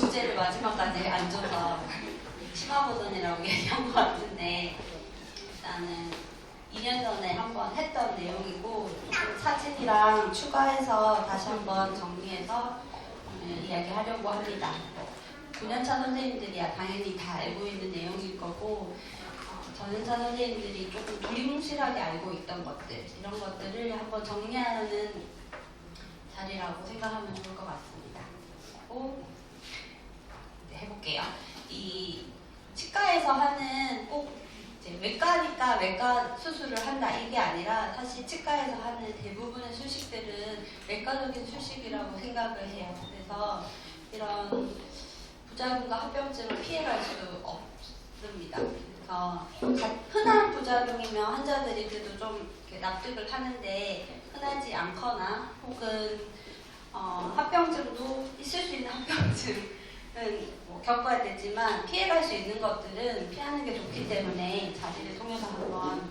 주제를 마지막까지 안 줘서 심화 버전이라고 얘기한 것 같은데, 일단은 2년 전에 한번 했던 내용이고 사진이랑 추가해서 다시 한번 정리해서 오늘 이야기하려고 합니다. 9년차 선생님들이야 당연히 다 알고 있는 내용일 거고, 전년차 선생님들이 조금 두리뭉실하게 알고 있던 것들, 이런 것들을 한번 정리하는 자리라고 생각하면 좋을 것 같습니다. 그리고 해볼게요. 이 치과에서 하는 꼭 이제 외과니까 외과 수술을 한다 이게 아니라, 사실 치과에서 하는 대부분의 수식들은 외과적인 수식이라고 생각을 해요. 그래서 이런 부작용과 합병증을 피해갈 수 없습니다. 그래서 흔한 부작용이면 환자들이 그래도 좀 이렇게 납득을 하는데, 흔하지 않거나 혹은 합병증도 있을 수 있는 합병증은 뭐 겪어야 되지만 피해갈 수 있는 것들은 피하는 게 좋기 때문에 자리를 통해서 한번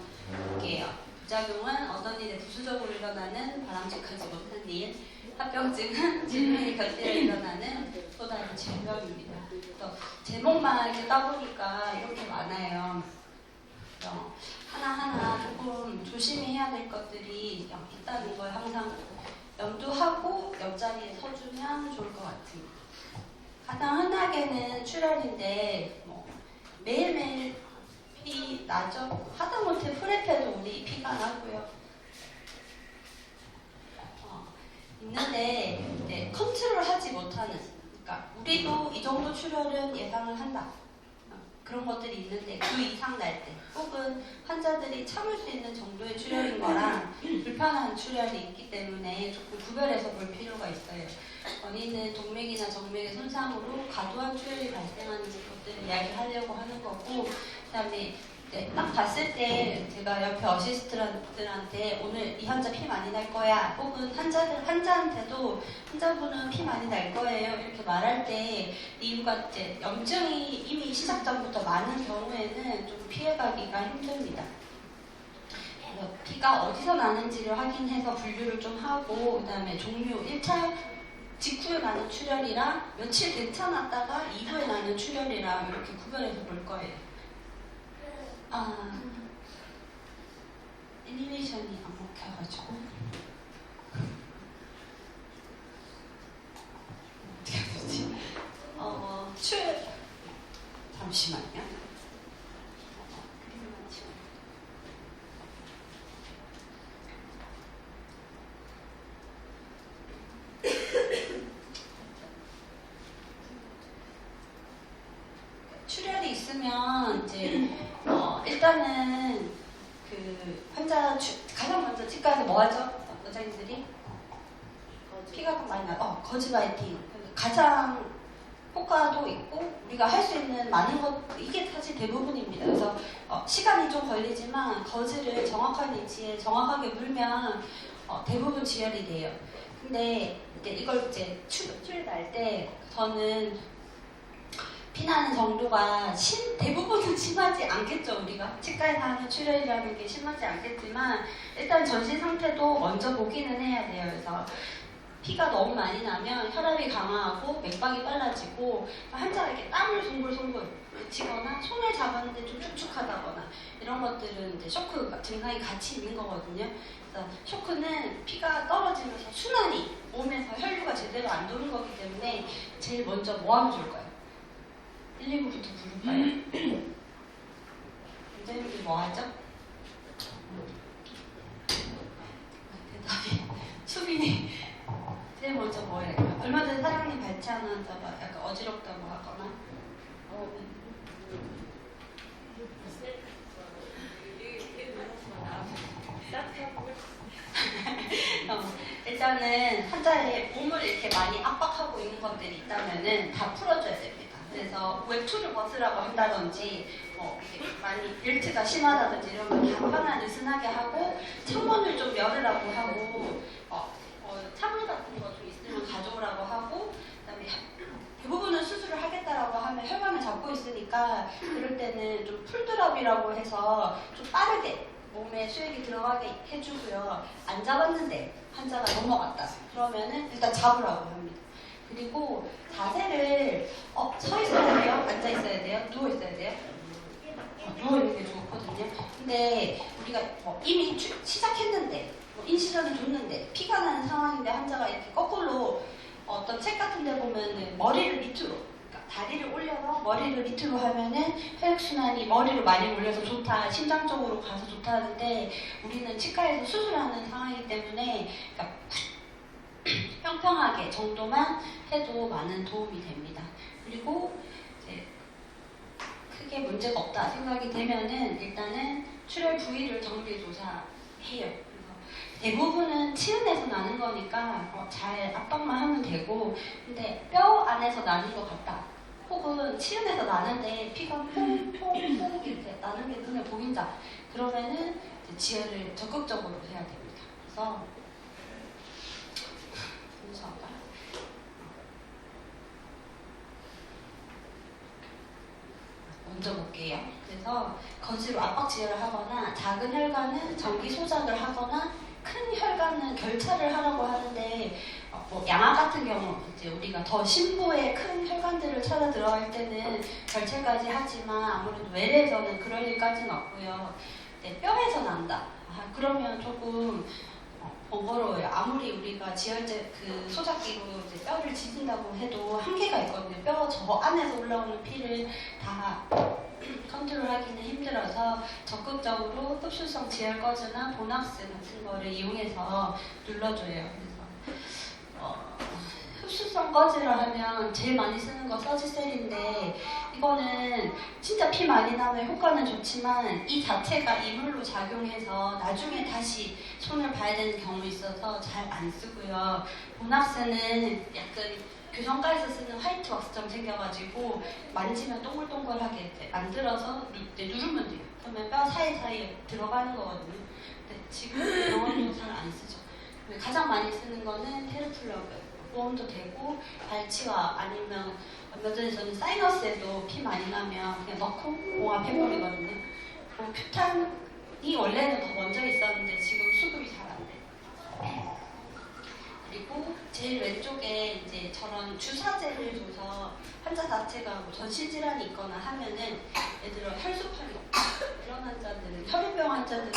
볼게요. 부작용은 어떤 일에 부수적으로 일어나는 바람직하지 못한 일, 합병증은 질병이 곁들여 일어나는 또 다른 질병입니다. 그래서 제목만 이렇게 따보니까 이렇게 많아요. 하나하나 조금 조심히 해야 될 것들이 있다는 걸 항상 염두하고 옆자리에 서주면 좋을 것 같습니다. 가장 흔하게는 출혈인데 매일매일 피 나죠? 하다못해 프레페도 우리 피가 나고요. 있는데 컨트롤하지 못하는, 그러니까 우리도 이 정도 출혈은 예상을 한다. 그런 것들이 있는데 그 이상 날 때, 혹은 환자들이 참을 수 있는 정도의 출혈인 거랑 불편한 출혈이 있기 때문에 조금 구별해서 볼 필요가 있어요. 원인은 동맥이나 정맥의 손상으로 과도한 출혈이 발생하는 것들을 이야기하려고 하는 거고, 그 다음에 딱 봤을 때 제가 옆에 어시스트들한테 오늘 이 환자 피 많이 날 거야, 혹은 환자한테도 환자분은 피 많이 날 거예요 이렇게 말할 때, 이유가 이제 염증이 이미 시작 전부터 많은 경우에는 좀 피해가기가 힘듭니다. 피가 어디서 나는지를 확인해서 분류를 좀 하고, 그 다음에 종류 1차 직후에 나는 출혈이랑 며칠 괜찮았다가 이후에 나는 출혈이랑 이렇게 구별해서 볼 거예요. 애니메이션이 안 먹혀가지고 어떻게 해야 되지? 잠시만요. 출혈이 있으면 이제 일단은 그 환자 가장 먼저 치과에서 뭐 하죠? 의사님들이 피가 좀 많이 나. 거즈바이팅. 가장 효과도 있고 우리가 할 수 있는 많은 것, 이게 사실 대부분입니다. 그래서 시간이 좀 걸리지만 거즈를 정확한 위치에 정확하게 물면 대부분 지혈이 돼요. 근데 이걸 이제 출혈 날 때 저는 피나는 정도가 대부분은 심하지 않겠죠. 우리가 치과에서 하는 출혈이라는 게 심하지 않겠지만 일단 전신 상태도 먼저 보기는 해야 돼요. 그래서 피가 너무 많이 나면 혈압이 강화하고 맥박이 빨라지고 환자가 이렇게 땀을 송글송글 치거나 손을 잡았는데 좀 축축하다거나 이런 것들은 이제 쇼크 증상이 같이 있는 거거든요. 그래서 쇼크는 피가 떨어지면서 순환이 몸에서 혈류가 제대로 안 도는 거기 때문에 제일 먼저 뭐 하면 좋을까요? 119부터 부를까요? 원장님들 뭐 하죠? 대답이 수빈이 제일 먼저 뭐 해요? 얼마 전에 사장님 발치하는 환자가 약간 어지럽다고 하거나 일단은 환자의 몸을 이렇게 많이 압박하고 있는 것들이 있다면은 다 풀어줘야 됩니다. 그래서 외투를 벗으라고 한다든지 많이 일트가 심하다든지 이러면 간판을 느슨하게 하고 창문을 좀 열으라고 하고 찬물 같은 거 좀 있으면 가져오라고 하고, 그다음에 대부분은 수술을 하겠다라고 하면 혈관을 잡고 있으니까 그럴 때는 좀 풀드랍이라고 해서 좀 빠르게 몸에 수액이 들어가게 해주고요. 안 잡았는데 환자가 넘어갔다 그러면은 일단 잡으라고 합니다. 그리고 자세를 서 있어야 돼요? 앉아 있어야 돼요? 누워 있어야 돼요? 누워 있는 게 좋거든요. 근데 우리가 이미 시작했는데 인시전이 줬는데 피가 나는 상황인데 환자가 이렇게 거꾸로 어떤 책 같은 데 보면은 머리를 밑으로, 그러니까 다리를 올려서 머리를 밑으로 하면은 혈액순환이 머리로 많이 올려서 좋다, 심장 쪽으로 가서 좋다 하는데 우리는 치과에서 수술하는 상황이기 때문에 그러니까 평평하게 정도만 해도 많은 도움이 됩니다. 그리고 이제 크게 문제가 없다 생각이 되면은 일단은 출혈 부위를 정밀조사해요. 대부분은 치은에서 나는 거니까 잘 압박만 하면 되고, 근데 뼈 안에서 나는 것 같다. 혹은 치은에서 나는데 피가 퐁퐁퐁 이렇게 나는 게 눈에 보인다. 그러면은 지혈을 적극적으로 해야 됩니다. 그래서 먼저 볼게요. 그래서 거즈로 압박 지혈을 하거나 작은 혈관은 전기 소작을 하거나 큰 혈관은 결차를 하라고 하는데 양악 같은 경우 이제 우리가 더 심부의 큰 혈관들을 찾아 들어갈 때는 결차까지 하지만 아무래도 외래에서는 그럴 일까지는 없고요. 네, 뼈에서 난다. 그러면 조금 번거로워요. 아무리 우리가 지혈제 그 소작기로 이제 뼈를 지진다고 해도 한계가 있거든요. 뼈 저 안에서 올라오는 피를 다 컨트롤하기는 힘들어서 적극적으로 흡수성 지혈 거즈나 보낙스 같은 거를 이용해서 눌러줘요. 그래서 흡수성 거즈를 하면 제일 많이 쓰는 거 서지셀인데 이거는 진짜 피 많이 나면 효과는 좋지만 이 자체가 이물로 작용해서 나중에 다시 손을 봐야 되는 경우 있어서 잘 안 쓰고요. 보낙스는 약간 교정과에서 쓰는 화이트 왁스처럼 생겨가지고 만지면 동글동글하게 만들어서 누르면 돼요. 그러면 뼈 사이사이에 들어가는 거거든요. 근데 지금 병원도 잘 안 쓰죠. 가장 많이 쓰는 거는 테르플러그, 보험도 되고 발치와 아니면 얼마 전에 저는 사이너스에도 피 많이 나면 그냥 넣고 봉합해버리거든요. 그리고 큐탄이 원래는 더 먼저 있었는데 지금 수급이 잘 안 돼요. 그리고 제일 왼쪽에 이제 저런 주사제를 줘서 환자 자체가 뭐 전신 질환이 있거나 하면은 예를 들어 혈소판이 이런 환자들은 혈우병 환자들은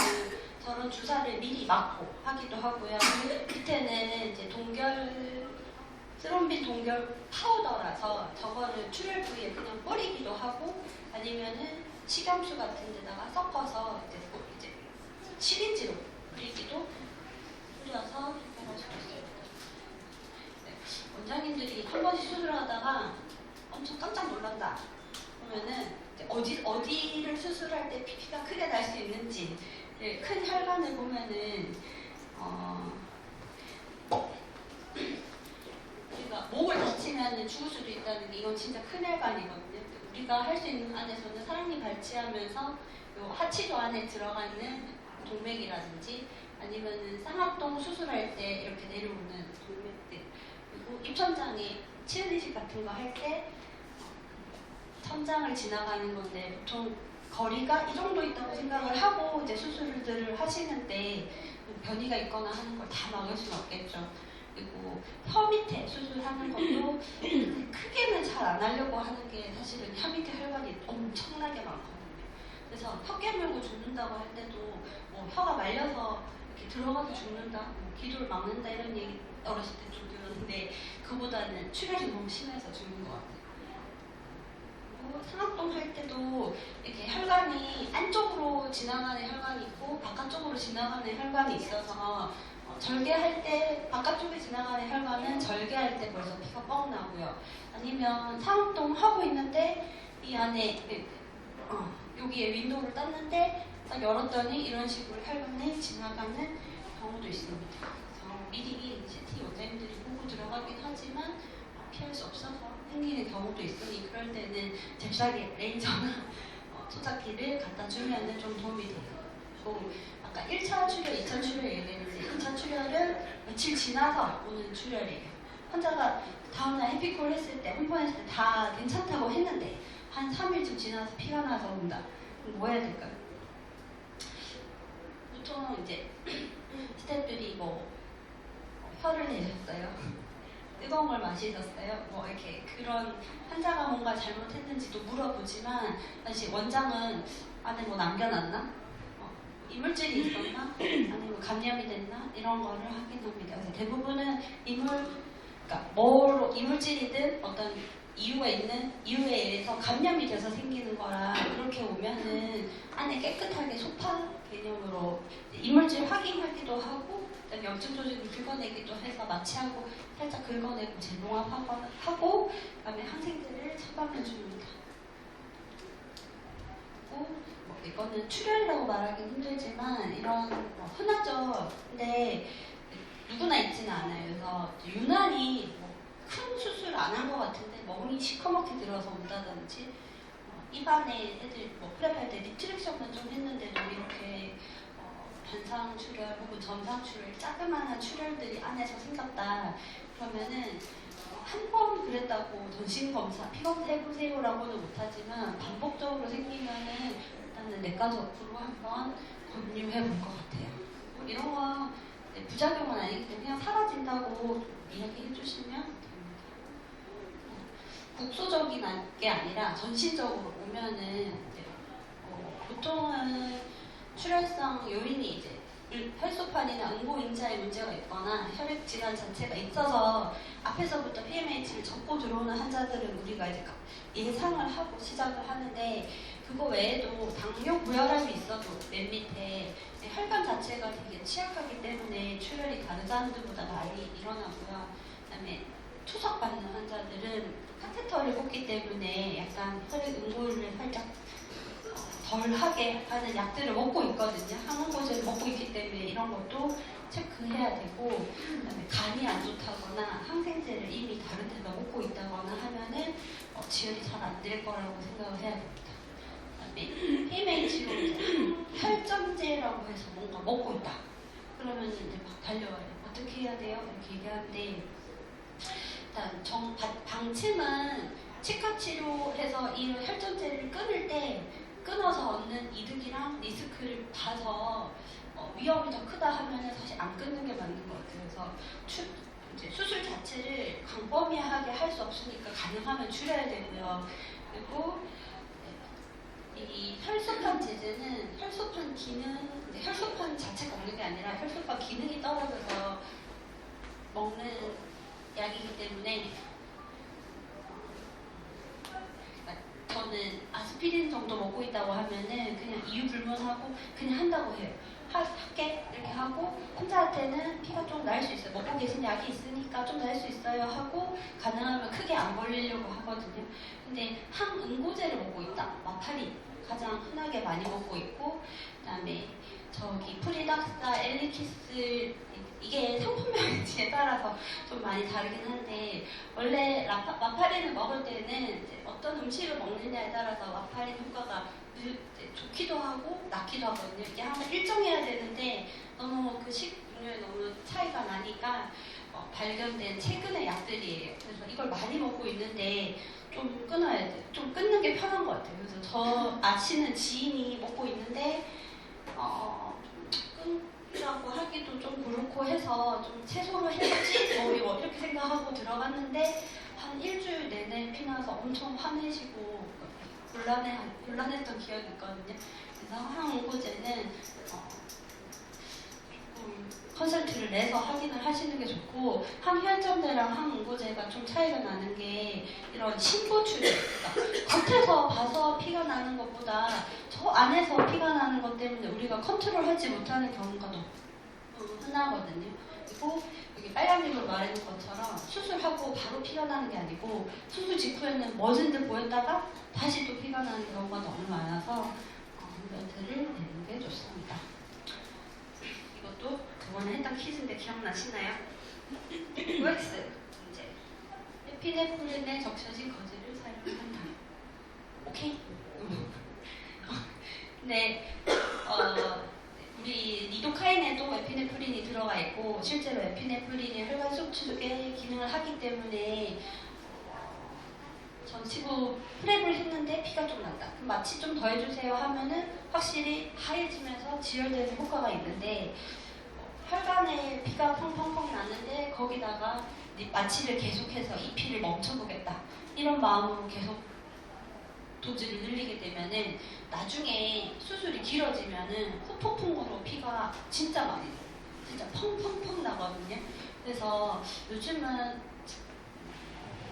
저런 주사를 미리 맞고 하기도 하고요. 밑에는 이제 스론빈 동결 파우더라서 저거를 출혈 부위에 그냥 뿌리기도 하고 아니면은 식염수 같은 데다가 섞어서 이제 시린지로 뿌리기도 뿌려서 해볼 수 있어요. 원장님들이 한 번씩 수술하다가 엄청 깜짝 놀란다. 그러면은 어디를 수술할 때 피가 크게 날 수 있는지 큰 혈관을 보면은 우리가 목을 다치면 죽을 수도 있다는 게 이건 진짜 큰 혈관이거든요. 우리가 할 수 있는 안에서는 사랑니 발치하면서 요 하치도 안에 들어가는 동맥이라든지 아니면은 쌍합동 수술할 때 이렇게 내려오는 동맥들 그리고 입천장에 치은 이식 같은 거 할 때 천장을 지나가는 건데 보통 거리가 이 정도 있다고 생각을 하고 이제 수술들을 하시는데 변이가 있거나 하는 걸 다 막을 수는 없겠죠. 그리고 혀 밑에 수술하는 것도 크게는 잘 안 하려고 하는 게 사실은 혀 밑에 혈관이 엄청나게 많거든요. 그래서 혀 깨물고 죽는다고 할 때도 뭐 혀가 말려서 이렇게 들어가서 죽는다, 뭐 기도를 막는다 이런 얘기 어렸을 때 좀 들었는데 그보다는 출혈이 너무 심해서 죽는 것 같아요. 그리고 상악동 할 때도 이렇게 혈관이 안쪽으로 지나가는 혈관이 있고 바깥쪽으로 지나가는 혈관이 있어서 절개할 때 바깥쪽에 지나가는 혈관은 절개할 때 벌써 피가 뻥 나고요. 아니면 상악동 하고 있는데 이 안에 여기에 윈도우를 땄는데 딱 열었더니 이런 식으로 혈관이 지나가는 경우도 있습니다. 그래서 미리 CT 원장님들이 보고 들어가긴 하지만 피할 수 없어서 생기는 경우도 있으니 그럴 때는 잽싸게 레이저나 소작기를 갖다 주면 좀 도움이 돼요. 아까 1차 출혈, 2차 출혈 얘기했는데 1차 출혈은 며칠 지나서 오는 출혈이에요. 환자가 다음날 해피콜 했을 때, 혼번했을 때 다 괜찮다고 했는데 한 3일쯤 지나서 피가 나서 온다. 그럼 뭐 해야 될까요? 보통 이제 스태프들이 뭐 혀를 내셨어요. 뜨거운 걸 마시셨어요? 뭐 이렇게 그런 환자가 뭔가 잘못했는지도 물어보지만 사실 원장은 안에 뭐 남겨놨나? 이물질이 있었나? 아니면 감염이 됐나? 이런 거를 확인합니다. 그래서 대부분은 그러니까 뭐로 이물질이든 어떤 이유가 있는 이유에 의해서 감염이 돼서 생기는 거라 그렇게 오면은 안에 깨끗하게 소파 개념으로 이물질 확인하기도 하고 그다음에 염증 조직을 긁어내기도 해서 마취하고 살짝 긁어내고 재봉합하고 그다음에 항생제를 처방해 줍니다. 뭐 이거는 출혈이라고 말하기 힘들지만 이런 흔하죠. 근데 누구나 있지는 않아요. 그래서 유난히 큰 수술 안 한 것 같은데 멍이 시커멓게 들어서 온다든지 입안에 애들 프랩할 때 리트렉션은 좀 했는데도 이렇게 반상 출혈 혹은 점상 출혈, 자그마한 출혈들이 안에서 생겼다. 그러면은 한 번 그랬다고 전신 검사, 피 검사 해보세요라고는 못하지만 반복적으로 생기면은 일단은 내과적으로 한번 권유해 볼 것 같아요. 이런 거 부작용은 아니기 때문에 그냥 사라진다고 이야기해 주시면 됩니다. 국소적인 게 아니라 전신적으로 오면은 보통은 출혈성 요인이 이제 혈소판이나 응고인자에 문제가 있거나 혈액 질환 자체가 있어서 앞에서부터 PMH를 적고 들어오는 환자들은 우리가 이제 예상을 하고 시작을 하는데 그거 외에도 당뇨 고혈압이 있어도 맨 밑에 혈관 자체가 되게 취약하기 때문에 출혈이 다른 사람들보다 많이 일어나고요. 그다음에 투석받는 환자들은 카테터를 꽂기 때문에 약간 혈액 응고를 살짝 덜하게 하는 약들을 먹고 있거든요. 항응고제를 먹고 있기 때문에 이런 것도 체크해야 되고 그다음에 간이 안 좋다거나 항생제를 이미 다른 데다 먹고 있다거나 하면은 지혈이 잘 안 될 거라고 생각을 해야 됩니다. 그다음에 PMH로 혈전제라고 해서 뭔가 먹고 있다. 그러면 이제 막 달려와요. 어떻게 해야 돼요? 이렇게 얘기하는데 일단 방침은 치과 치료해서 이 혈전제를 끊을 때 끊어서 얻는 이득이랑 리스크를 봐서 위험이 더 크다 하면 사실 안 끊는 게 맞는 것 같아요. 그래서 이제 수술 자체를 광범위하게 할 수 없으니까 가능하면 줄여야 되고요. 그리고 이 혈소판 제제는 혈소판 기능, 혈소판 자체가 없는 게 아니라 혈소판 기능이 떨어져서 먹는 약이기 때문에 저는 아스피린 정도 먹고 있다고 하면은 그냥 이유 불문하고 그냥 한다고 해요. 할게 이렇게 하고 환자한테는 피가 좀 날 수 있어요. 먹고 계신 약이 있으니까 좀 날 수 있어요 하고 가능하면 크게 안 걸리려고 하거든요. 근데 항응고제를 먹고 있다. 마파린 가장 흔하게 많이 먹고 있고 그다음에 저기 프리닥사, 엘리키스 이게 상품명에 따라서 좀 많이 다르긴 한데 원래 마파린을 먹을 때는 이제 어떤 음식을 먹느냐에 따라서 마파린 효과가 좋기도 하고 낮기도 하거든요. 이게 항상 일정해야 되는데 너무 그 식용유에 너무 차이가 나니까 발견된 최근의 약들이에요. 그래서 이걸 많이 먹고 있는데 좀 끊어야 돼. 좀 끊는 게 편한 것 같아요. 그래서 저 아시는 지인이 먹고 있는데 끊으라고 하기도 좀 그렇고 해서 좀 채소로 해야지 뭐 이렇게 생각하고 들어갔는데 한 일주일 내내 피나서 엄청 화내시고 곤란했던 기억이 있거든요. 그래서 항응고제는 조금 컨설트를 내서 확인을 하시는 게 좋고 항혈전제랑 항응고제가 좀 차이가 나는 게 이런 신부출혈 겉에서 봐서 피가 나는 것보다 저 안에서 피가 나는 것 때문에 우리가 컨트롤하지 못하는 경우가 너무 흔하거든요. 그리고 여기 빨간색으로 말해놓은 것처럼 수술하고 바로 피가 나는 게 아니고 수술 직후에는 멎은 듯 보였다가 다시 또 피가 나는 경우가 너무 많아서 멘트를 내는 게 좋습니다. 이것도 저번에 했던 퀴즈인데 기억나시나요? OX 문제. 에피네프린에 적셔진 거즈를 사용한다. 오케이? 네. 우리 리도카인에도 에피네프린이 들어가 있고 실제로 에피네프린이 혈관 수축에 기능을 하기 때문에 전치부 프랩을 했는데 피가 좀 난다. 그럼 마취 좀 더 해주세요 하면은 확실히 하얘지면서 지혈되는 효과가 있는데 혈관에 피가 펑펑펑 나는데 거기다가 마취를 계속해서 이 피를 멈춰보겠다. 이런 마음으로 계속 도즈를 늘리게 되면은 나중에 수술이 길어지면은 후폭풍으로 피가 진짜 많이 나요. 진짜 펑펑펑 나거든요. 그래서 요즘은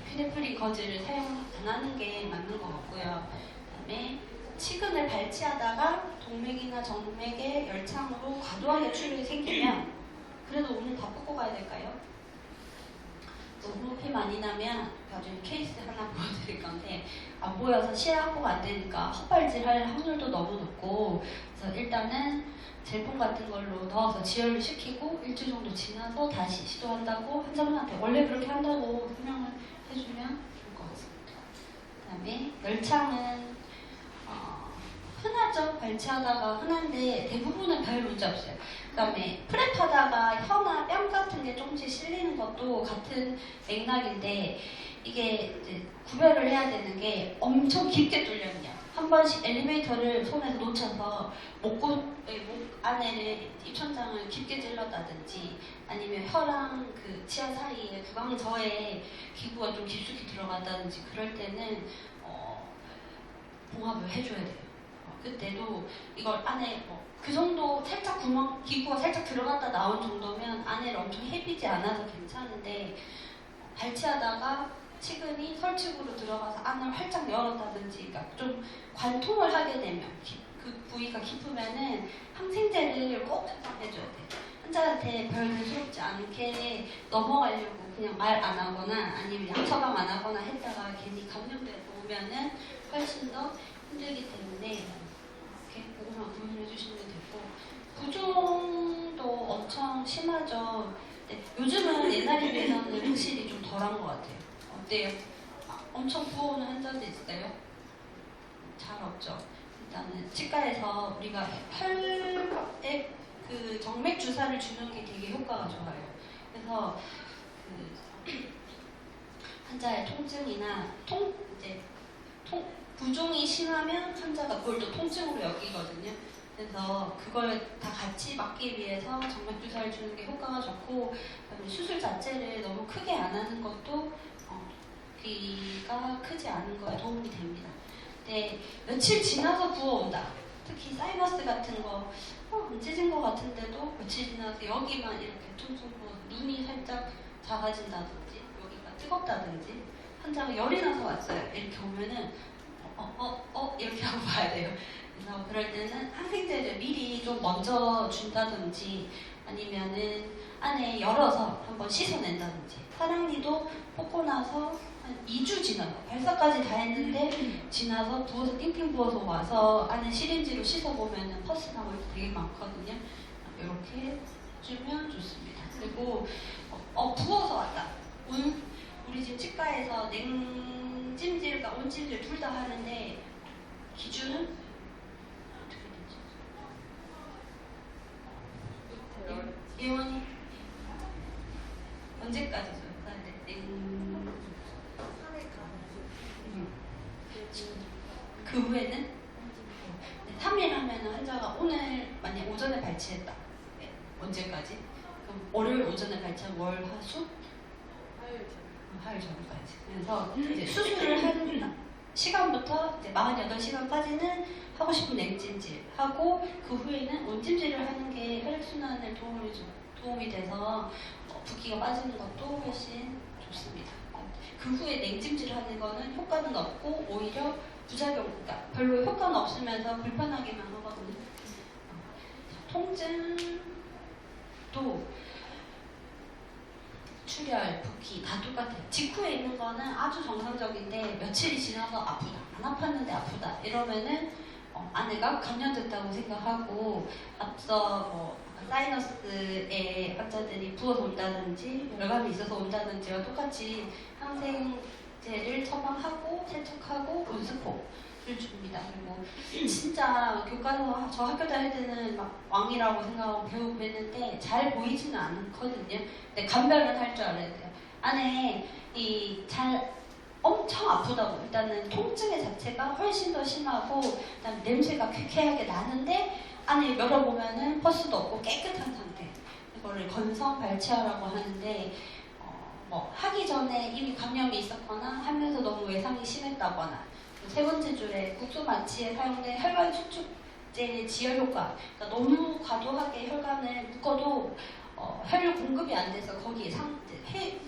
피네프린 거즈를 사용 안 하는 게 맞는 것 같고요. 그다음에 치근을 발치하다가 동맥이나 정맥의 열창으로 과도하게 출혈이 생기면 그래도 오늘 다 뽑고 가야 될까요? 너무 피 많이 나면 나중에 케이스 하나 보여드릴 건데 안 보여서 시야 확보가 안 되니까 헛발질할 확률도 너무 높고 그래서 일단은 젤폼 같은 걸로 넣어서 지혈을 시키고 일주일 정도 지나서 다시 시도한다고 환자분한테 원래 그렇게 한다고 설명을 해주면 좋을 것 같습니다. 그 다음에 열창은 흔하죠. 발치하다가 흔한데 대부분은 별 문제 없어요. 그 다음에 프랩하다가 혀나 뺨 같은 게 조금씩 실리는 것도 같은 맥락인데 이게 이제 구별을 해야 되는 게 엄청 깊게 뚫렸냐. 한 번씩 엘리베이터를 손에서 놓쳐서 목 안에를 입천장을 깊게 찔렀다든지 아니면 혀랑 그 치아 사이에 구강저에 기구가 좀 깊숙이 들어갔다든지 그럴 때는 봉합을 해줘야 돼요. 그때도 이걸 안에 그 정도 살짝 구멍 기구가 살짝 들어갔다 나온 정도면 안에를 엄청 헤비지 않아서 괜찮은데 발치하다가 치근이 설치구로 들어가서 안을 활짝 열었다든지 그러니까 좀 관통을 하게 되면 그 부위가 깊으면은 항생제를 꼭 해줘야 돼요. 환자한테 별 대수롭지 않게 넘어가려고 그냥 말 안 하거나 아니면 양처방 안 하거나 했다가 괜히 감염돼서 오면은 훨씬 더 힘들기 때문에 이렇게 그거만 구분해 주시면 되고 부종도 엄청 심하죠. 네, 요즘은 옛날에 비해서는 확실히 좀 덜한 것 같아요. 어때요? 엄청 부어오는 환자들 있어요? 잘 없죠. 일단은 치과에서 우리가 혈에 그 정맥 주사를 주는 게 되게 효과가 좋아요. 그래서 그 환자의 통증이나 부종이 심하면 환자가 그걸 또 통증으로 여기거든요. 그래서 그걸 다 같이 막기 위해서 정맥 주사를 주는 게 효과가 좋고 그다음에 수술 자체를 너무 크게 안 하는 것도 귀가 크지 않은 거에 도움이 됩니다. 근데 며칠 지나서 부어온다. 특히 사이너스 같은 거 안 찢은 것 같은데도 며칠 지나서 여기만 이렇게 퉁퉁 부어서 눈이 살짝 작아진다든지 여기가 뜨겁다든지 환자가 열이 나서 왔어요. 이렇게 오면은 이렇게 하고 봐야 돼요. 그래서 그럴 때는 항생제를 미리 좀 먼저 준다든지 아니면은 안에 열어서 한번 씻어낸다든지 사랑니도 뽑고 나서 한 2주 지나서 발사까지 다 했는데 지나서 부어서 띵띵 부어서 와서 안에 시린지로 씻어보면은 퍼스 나올 때 되게 많거든요. 이렇게 주면 좋습니다. 그리고 부어서 왔다. 우리 집 치과에서 냉찜질과 온찜질 둘 다 하는데 기준은 어떻게 되죠? 예원이 언제까지 줘요? 그 후에는 3일 하면 환자가 오늘 만약 오전에 발치했다. 네. 언제까지? 그럼 월요일 오전에 발치한 월, 화, 수? 화요일 전까지. 그래서 이제 수술을 한 시간부터 이제 48시간까지는 하고 싶은 냉찜질 하고 그 후에는 온찜질을 하는 게 혈액순환에 도움이 돼서 붓기가 빠지는 것도 훨씬 좋습니다. 그 후에 냉찜질 하는 거는 효과는 없고 오히려 부작용, 그러니까 별로 효과는 없으면서 불편하기만 하거든요. 통증도 출혈, 붓기 다 똑같아요. 직후에 있는 거는 아주 정상적인데 며칠이 지나서 아프다, 안 아팠는데 아프다 이러면은 아내가 감염됐다고 생각하고 앞서 사이너스에 환자들이 부어서 온다든지 열감이 있어서 온다든지와 똑같이 항생제를 처방하고 세척하고 온스포를 줍니다. 그리고 진짜 교과서 저 학교 다닐 때는 막 왕이라고 생각하고 배우고 했는데 잘 보이지는 않거든요. 근데 감별은 할 줄 알아야 돼요. 안에 엄청 아프다고 일단은 통증의 자체가 훨씬 더 심하고 그다음에 냄새가 쾌쾌하게 나는데 안에 열어보면은 퍼스도 없고 깨끗한 상태. 그거를 건성 발치화라고 하는데 뭐 하기 전에 이미 감염이 있었거나 하면서 너무 외상이 심했다거나 세 번째 줄에 국소 마취에 사용된 혈관 축축제의 지혈 효과, 그러니까 너무 과도하게 혈관을 묶어도 혈류 공급이 안 돼서 거기에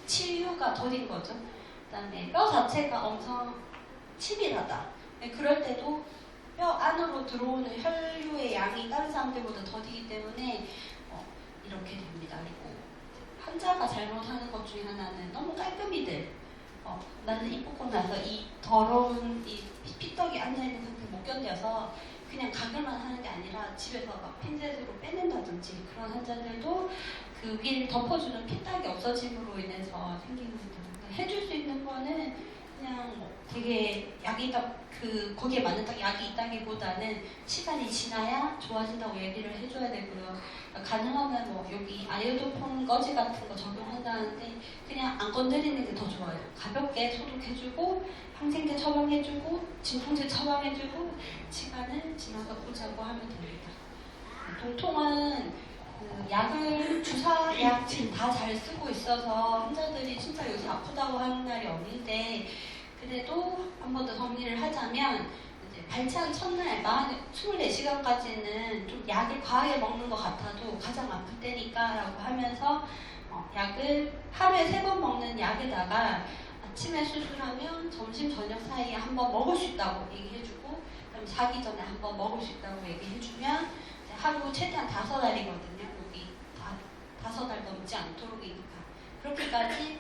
치유가 더딘 거죠. 그다음에 뼈 자체가 엄청 치밀하다. 그럴 때도 뼈 안으로 들어오는 혈류의 양이 다른 사람들보다 더디기 때문에 이렇게 됩니다. 그리고 환자가 잘못하는 것 중에 하나는 너무 깔끔히들 나는 이 뽑고 나서 이 더러운 이 피떡이 앉아있는 상태 못 견뎌서 그냥 가글만 하는 게 아니라 집에서 막 핀셋으로 빼낸다든지 그런 환자들도 그 위를 덮어주는 피딱이 없어짐으로 인해서 생기는 거죠. 해줄 수 있는 거는 그냥 뭐 되게 약이 있다, 거기에 맞는 딱 약이 있다기보다는 시간이 지나야 좋아진다고 얘기를 해줘야 되고요. 그러니까 가능하면 뭐 여기 아이오도폰 거즈 같은 거 적용한다는데 그냥 안 건드리는 게 더 좋아요. 가볍게 소독해주고 항생제 처방해주고 진통제 처방해주고 시간을 지나서 보자고 하면 됩니다. 동통은 약을 주사약 지금 다 잘 쓰고 있어서 환자들이 진짜 요새 아프다고 하는 날이 없는데 그래도 한 번 더 정리를 하자면 이제 발치하기 첫날 24시간까지는 좀 약을 과하게 먹는 것 같아도 가장 아플 때니까 라고 하면서 약을 하루에 3번 먹는 약에다가 아침에 수술하면 점심 저녁 사이에 한 번 먹을 수 있다고 얘기해주고 그다음에 자기 전에 한 번 먹을 수 있다고 얘기해주면 하루 최대한 5알이거든요. 여기 5알 넘지 않도록이니까 그렇게까지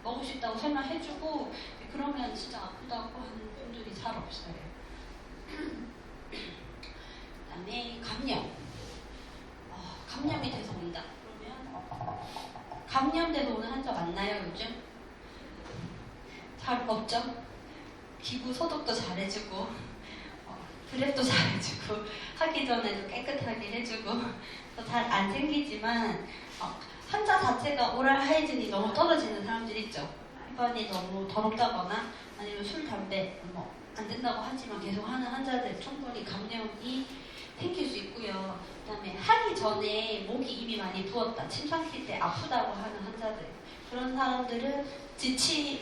먹을 수 있다고 설명해주고 그러면 진짜 아프다고 하는 분들이 잘 없어요. 그다음에 감염. 감염이 돼서 온다. 그러면 감염돼서 오는 환자 많나요 요즘? 잘 없죠? 기구 소독도 잘해주고 드랩도 잘해주고 하기 전에도 깨끗하게 해주고 잘 안 생기지만 환자 자체가 오랄 하이진이 너무 떨어지는 사람들 있죠. 혈관이 너무 더럽다거나 아니면 술, 담배 안 된다고 하지만 계속 하는 환자들 충분히 감염이 생길 수 있고요. 그다음에 하기 전에 목이 이미 많이 부었다, 침 삼킬 때 아프다고 하는 환자들 그런 사람들은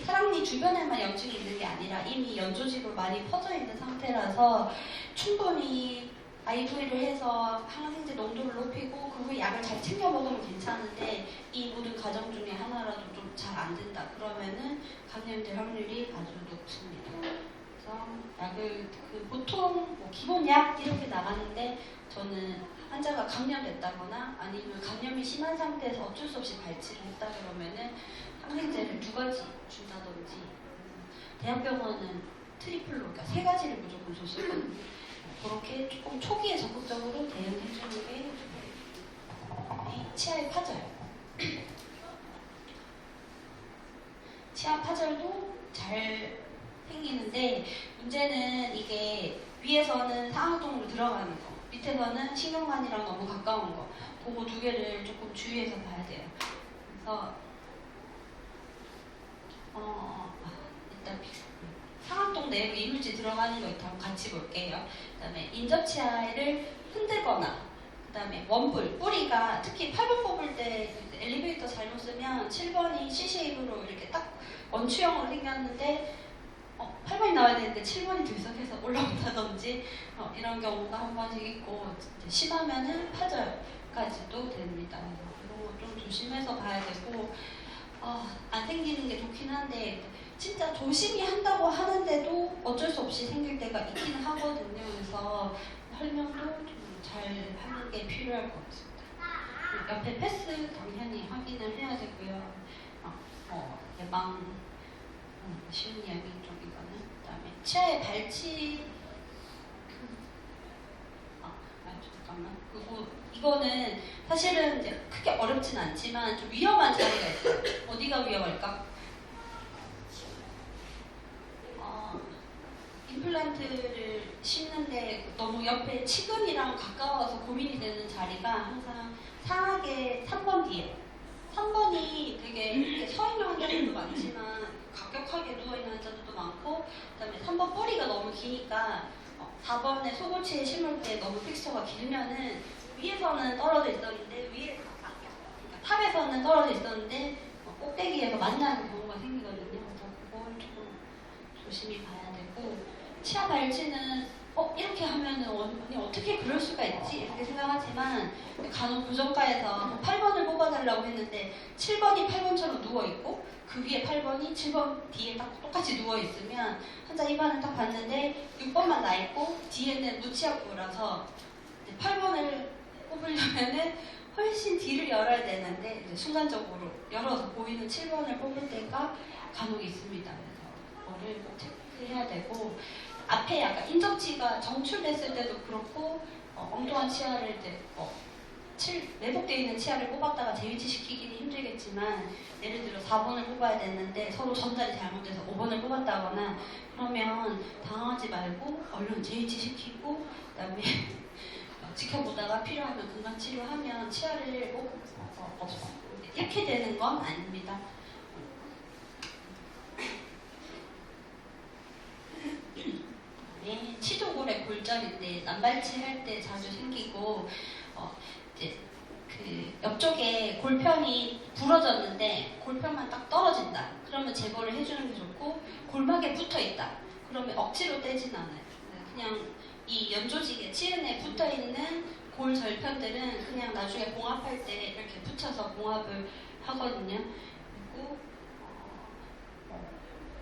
사랑니 주변에만 염증이 있는 게 아니라 이미 연조직으로 많이 퍼져 있는 상태라서 충분히 IV를 해서 항생제 농도를 높이고 그 후에 약을 잘 챙겨 먹으면 괜찮은데 이 모든 과정 중에 하나라도 좀 잘 안 된다 그러면은 감염될 확률이 아주 높습니다. 그래서 약을 보통 기본 약 이렇게 나가는데 저는 환자가 감염됐다거나 아니면 감염이 심한 상태에서 어쩔 수 없이 발치를 했다 그러면은 항생제를 2가지 준다든지 대학병원은 트리플로 그러니까 3가지를 무조건 줬었거든요. 그렇게 조금 초기에 적극적으로 대응해주는 게 치아의 파절. 치아 파절도 잘 생기는데 문제는 이게 위에서는 상악동으로 들어가는 거, 밑에서는 신경관이랑 너무 가까운 거, 그거 2개를 조금 주의해서 봐야 돼요. 그래서 일단 상악동 내에 이물질 들어가는 거 있다고 같이 볼게요. 그 다음에 인접치아를 흔들거나 그 다음에 원불, 뿌리가 특히 8번 뽑을 때 엘리베이터 잘못 쓰면 7번이 C쉐입으로 이렇게 딱 원추형으로 생겼는데 8번이 나와야 되는데 7번이 들썩해서 올라온다든지 이런 경우가 한 번씩 있고 심하면은 파절까지도 됩니다. 이런 거 좀 조심해서 봐야 되고 안 생기는 게 좋긴 한데 진짜 조심히 한다고 하는데도 어쩔 수 없이 생길 때가 있기는 하거든요. 그래서 설명도 좀 잘 하는 게 필요할 것 같습니다. 옆에 패스 당연히 확인을 해야 되고요. 예방 쉬운 이야기 좀 이거는. 그다음에 치아의 발치. 잠깐만. 그리고 이거는 사실은 이제 크게 어렵진 않지만 좀 위험한 자리가 있어요. 어디가 위험할까? 임플란트를 심는데 너무 옆에 치근이랑 가까워서 고민이 되는 자리가 항상 상악의 3번 뒤에 3번이 되게 서 있는 환자들도 많지만 가격하게 누워있는 환자들도 많고 그다음에 3번 뿌리가 너무 기니까 4번에 소골치에 심을 때 너무 텍스처가 길면은 위에서는 떨어져 있었는데 위에 탑에서는 떨어져 있었는데 꼭대기에서 만나는 경우가 생기거든요. 그래서 그걸 조금 조심히 봐야 되고, 치아 발치는 이렇게 하면은 언니 어떻게 그럴 수가 있지? 이렇게 생각하지만 간혹 교정과에서 8번을 뽑아달라고 했는데 7번이 8번처럼 누워있고 그 위에 8번이 7번 뒤에 딱 똑같이 누워있으면 환자 입안을 딱 봤는데 6번만 나있고 뒤에는 무치약부라서 8번을 뽑으려면은 훨씬 뒤를 열어야 되는데 이제 순간적으로 열어서 보이는 7번을 뽑을 때가 간혹 있습니다. 그래서 그거를 꼭 체크해야 되고, 앞에 약간 인접치가 정출됐을 때도 그렇고 엉뚱한 치아를 이제 매복되어 있는 치아를 뽑았다가 재위치시키기는 힘들겠지만, 예를 들어 4번을 뽑아야 되는데 서로 전달이 잘못돼서 5번을 뽑았다거나 그러면 당황하지 말고 얼른 재위치시키고 그다음에 지켜보다가 필요하면 금방 치료하면 치아를 없어 이렇게 되는 건 아닙니다. 네, 치조골의 골절인데 남발치 할 때 자주 생기고 이제 그 옆쪽에 골편이 부러졌는데 골편만 딱 떨어진다. 그러면 제거를 해주는 게 좋고, 골막에 붙어 있다. 그러면 억지로 떼진 않아요. 그냥 이 연조직에 치은에 붙어 있는 골 절편들은 그냥 나중에 봉합할 때 이렇게 붙여서 봉합을 하거든요. 그리고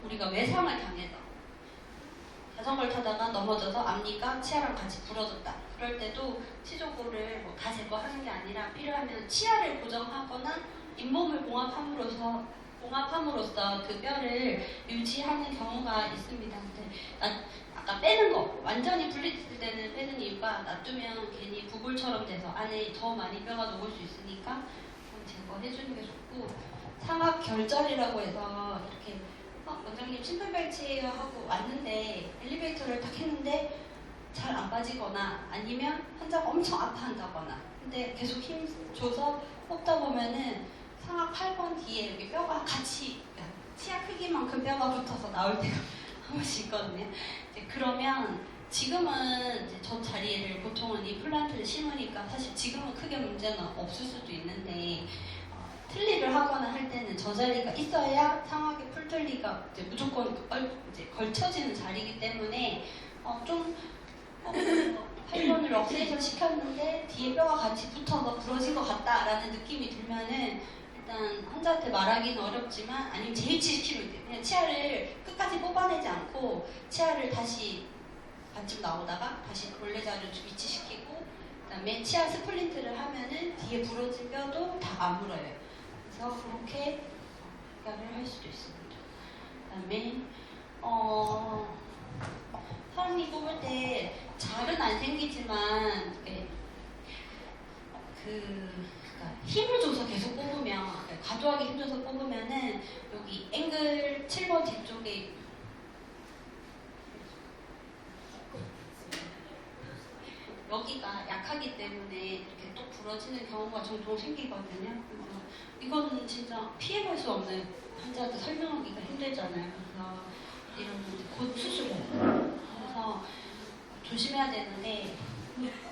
우리가 외상을 당해서 자전거를 타다가 넘어져서 앞니가 치아랑 같이 부러졌다. 그럴 때도 치조골을 다 제거하는 게 아니라 필요하면 치아를 고정하거나 잇몸을 봉합함으로써 그 뼈를 유지하는 경우가 있습니다. 근데 아까 빼는 거, 완전히 분리됐을 때는 빼는 이유가 놔두면 괜히 부골처럼 돼서 안에 더 많이 뼈가 녹을 수 있으니까 제거해주는 게 좋고, 상악 결절이라고 해서 이렇게 원장님 심폐발치예요 하고 왔는데 엘리베이터를 딱 했는데 잘 안 빠지거나 아니면 환자가 엄청 아파한다거나, 근데 계속 힘 줘서 뽑다 보면은 상악 8번 뒤에 이렇게 뼈가 같이 치아 크기만큼 뼈가 붙어서 나올 때가 한 번씩 있거든요. 이제 그러면 지금은 이제 저 자리를 보통은 임플란트를 심으니까 사실 지금은 크게 문제는 없을 수도 있는데, 틀니를 하거나 할 때는 저 자리가 있어야 상악의 풀틀니가 이제 무조건 이제 걸쳐지는 자리이기 때문에 좀 8번을 럭세이션 시켰는데 뒤에 뼈가 같이 붙어서 부러진 것 같다라는 느낌이 들면은 일단 환자한테 말하기는 어렵지만, 아니면 재위치시키면 돼요. 그냥 치아를 끝까지 뽑아내지 않고 치아를 다시 반쯤 나오다가 다시 원래 자리로 위치시키고 그다음에 치아 스플린트를 하면은 뒤에 부러진 뼈도 다 아물어요. 그래서 그렇게 해결을 할 수도 있습니다. 그다음에 사람이 뽑을 때 잘은 안 생기지만 그러니까 힘을 줘서 계속 뽑으면, 과도하게 힘줘서 뽑으면은 여기 앵글 7번 뒤쪽에 여기가 약하기 때문에 이렇게 또 부러지는 경우가 종종 생기거든요. 그래서 이거는 진짜 피해볼 수 없는, 환자한테 설명하기가 힘들잖아요. 그래서 이런 곧 수술해요. 그래서 조심해야 되는데,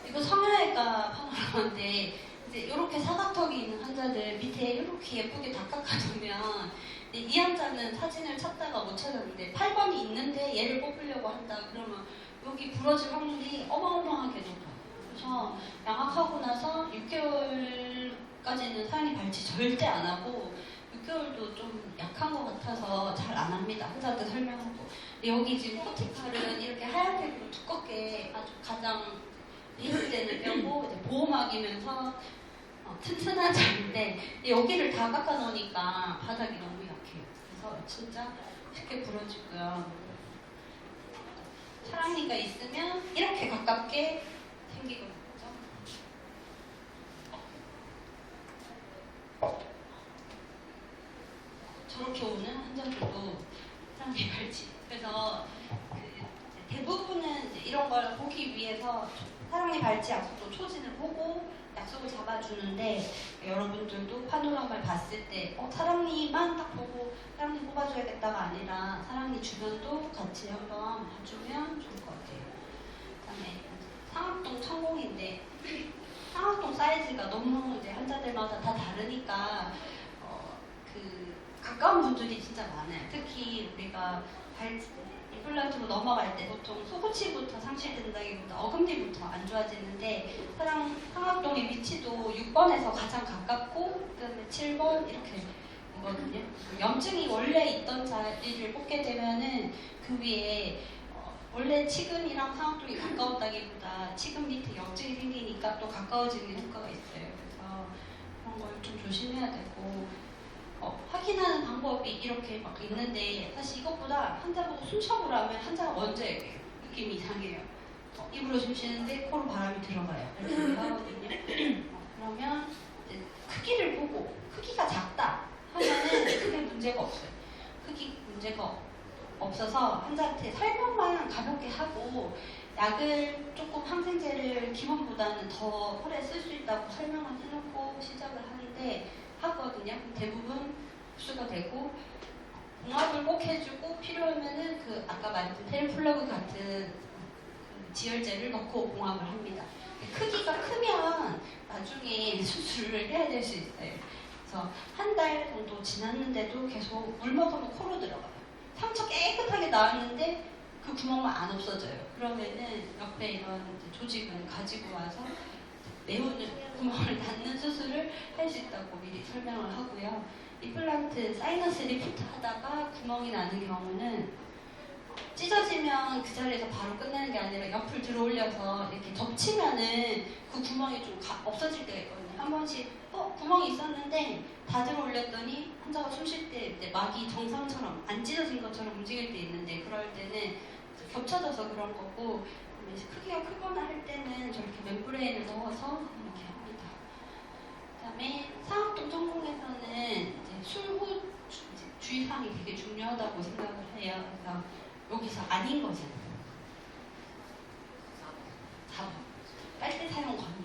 이거 성형외과 파노라마인데 이제 이렇게 사각턱이 있는 환자들 밑에 이렇게 예쁘게 다 깎아두면 이 환자는 사진을 찾다가 못 찾았는데 8번이 있는데 얘를 뽑으려고 한다 그러면 여기 부러질 확률이 어마어마하게 높아요. 그래서 양악하고 나서 6개월까지는 사랑니 발치 절대 안 하고, 6개월도 좀 약한 것 같아서 잘 안 합니다. 환자한테 설명하고. 여기 지금 코티칼은 이렇게 하얀색으로 두껍게 아주 가장 비슷되는 뼈고 이제 보호막이면서 튼튼한 자리인데 여기를 다 깎아 놓으니까 바닥이 너무 약해요. 그래서 진짜 쉽게 부러지고요. 사랑니가 있으면 이렇게 가깝게 생기거든요. 저렇게 오는 환자들도 사랑니 발치. 그래서 대부분은 이런 걸 보기 위해서 사랑니 발치 약속도 초진을 보고 약속을 잡아주는데, 여러분들도 파노라마를 봤을 때 사랑니만 딱 보고 사랑니 뽑아줘야겠다가 아니라 사랑니 주변도 같이 한번 봐주면 좋을 것 같아요. 그다음에 상악동 천공인데 상악동 사이즈가 너무 이제 환자들마다 다 다르니까 그 가까운 분들이 진짜 많아요. 특히 우리가 임플란트로 넘어갈 때 보통 소구치부터 상실된다기보다 어금니부터 안 좋아지는데 상악동의 위치도 6번에서 가장 가깝고 그다음에 7번 이렇게 거든요. 염증이 원래 있던 자리를 뽑게 되면은 그 위에 원래 치근이랑 상악동이 가까웠다기보다 치근 밑에 염증이 생기니까 또 가까워지는 효과가 있어요. 그래서 그런 걸 좀 조심해야 되고 확인하는 방법이 이렇게 막 있는데 사실 이것보다 환자 보고 숨 쉬어보라면 환자가 먼저 얘기해요. 느낌이 이상해요. 입으로 숨 쉬는데 코로 바람이 들어가요. 이렇게 하거든요. 그러면 이제 크기를 보고 크기가 작다 하면은 크게 문제가 없어요. 크기 문제가 없어서 환자한테 설명만 가볍게 하고 약을 조금 항생제를 기본보다는 더 오래 쓸 수 있다고 설명을 해놓고 시작을 하거든요. 대부분 흡수가 되고 봉합을 꼭 해주고 필요하면은 그 아까 말했던 테일플러그 같은 지혈제를 넣고 봉합을 합니다. 크기가 크면 나중에 수술을 해야 될 수 있어요. 그래서 한 달 정도 지났는데도 계속 물 먹으면 코로 들어가요. 상처 깨끗하게 나왔는데 그 구멍만 안 없어져요. 그러면은 옆에 이런 조직을 가지고 와서 메우는 구멍을 닫는 수술을 할 수 있다고 미리 설명을 하고요. 임플란트 사이너스 리프트 하다가 구멍이 나는 경우는 찢어지면 그 자리에서 바로 끝내는 게 아니라 옆을 들어 올려서 이렇게 덮치면은 그 구멍이 좀 없어질 때가 있거든요. 한 번씩 구멍이 있었는데 다 들어 올렸더니 환자가 숨 쉴 때 막이 정상처럼 안 찢어진 것처럼 움직일 때 있는데 그럴 때는 겹쳐져서 그런 거고 크기가 크거나 할 때는 저렇게 멤브레인을 넣어서 이렇게 합니다. 그 다음에 상악동 전공에서는 이제 술후 주의사항이 되게 중요하다고 생각을 해요. 그래서 여기서 아닌 것은 4번 빨대 사용 권유.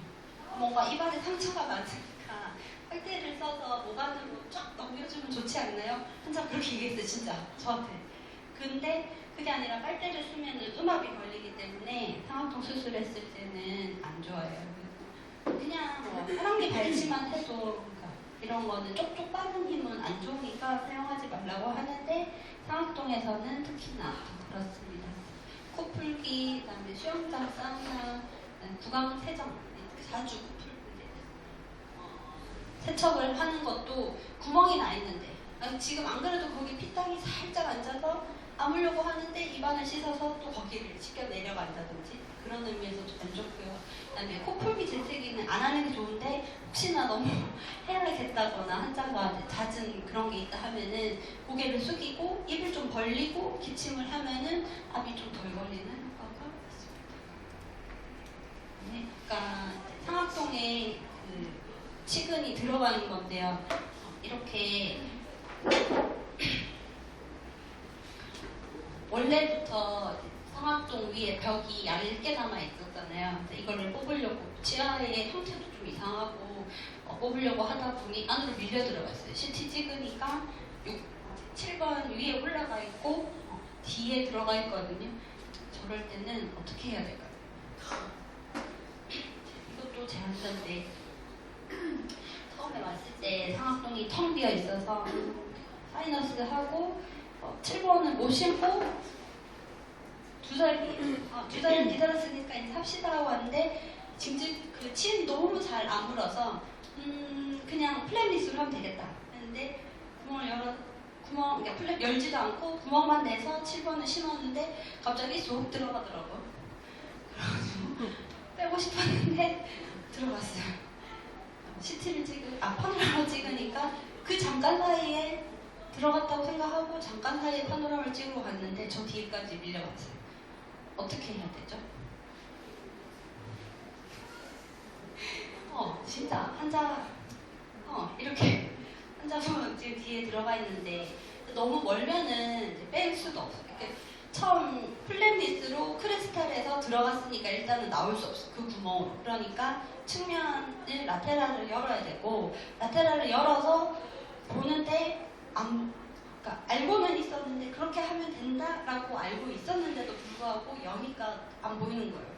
뭔가 입안에 상처가 많으니까 빨대를 써서 모관으로 쫙 넘겨주면 좋지 않나요? 환자 그렇게 얘기했어요, 진짜 저한테. 근데 그게 아니라 빨대를 쓰면 음압이 걸리기 때문에 상악동 수술했을 때는 안 좋아요. 그냥 사랑니 발치만 해도 이런 거는 쪽쪽 빠는 힘은 안 좋으니까 사용하지 말라고 하는데 상악동에서는 특히나 그렇습니다. 코 풀기, 그다음에 수영장, 사우나, 구강 세정, 자주 세척을 하는 것도 구멍이 나 있는데 지금 안 그래도 거기 피땀이 살짝 앉아서 아물려고 하는데 입안을 씻어서 또 거기를 씻겨 내려간다든지 그런 의미에서 좀 안 좋고요. 그다음에 코풀기 재채기는 안 하는 게 좋은데 혹시나 너무 해야겠다거나 환자가 잦은 그런 게 있다 하면은 고개를 숙이고 입을 좀 벌리고 기침을 하면은 압이 좀 덜 걸리는 효과가 있습니다. 네, 그러니까 상악동에 그 치근이 들어가는 건데요. 이렇게 원래부터 상악동 위에 벽이 얇게 남아 있었잖아요. 이거를 뽑으려고 치아의 형태도 좀 이상하고 뽑으려고 하다 보니 안으로 밀려 들어갔어요. CT 찍으니까 7번 위에 올라가 있고 뒤에 들어가 있거든요. 저럴 때는 어떻게 해야 될까요? 이것도 제 환자인데 처음에 왔을 때 상악동이 텅 비어 있어서 사이너스 하고 7번을 못 신고 2달 기다렸으니까 이제 합시다 하고 왔는데 지금 그 침 너무 잘 안 물어서 그냥 플랫리스로 하면 되겠다 했는데 그러니까 플랫 열지도 않고 구멍만 내서 7번을 심었는데 갑자기 쏙 들어가더라고요. 그래가지고 빼고 싶었는데 들어갔어요. CT를 파노라마 찍으니까 그 잠깐 사이에 들어갔다고 생각하고 잠깐 사이에 파노라마를 찍으러 갔는데 저 뒤에까지 밀려갔어요. 어떻게 해야 되죠? 진짜 환자 이렇게 환자분 지금 뒤에 들어가 있는데 너무 멀면은 이제 뺄 수도 없어요. 처음 플랫리스로 크리스탈에서 들어갔으니까 일단은 나올 수 없어. 그 구멍으로. 그러니까 측면을 라테랄을 열어야 되고 라테랄을 열어서 보는데 그러니까 알고는 있었는데 그렇게 하면 된다라고 알고 있었는데도 불구하고 여기가 안 보이는 거예요.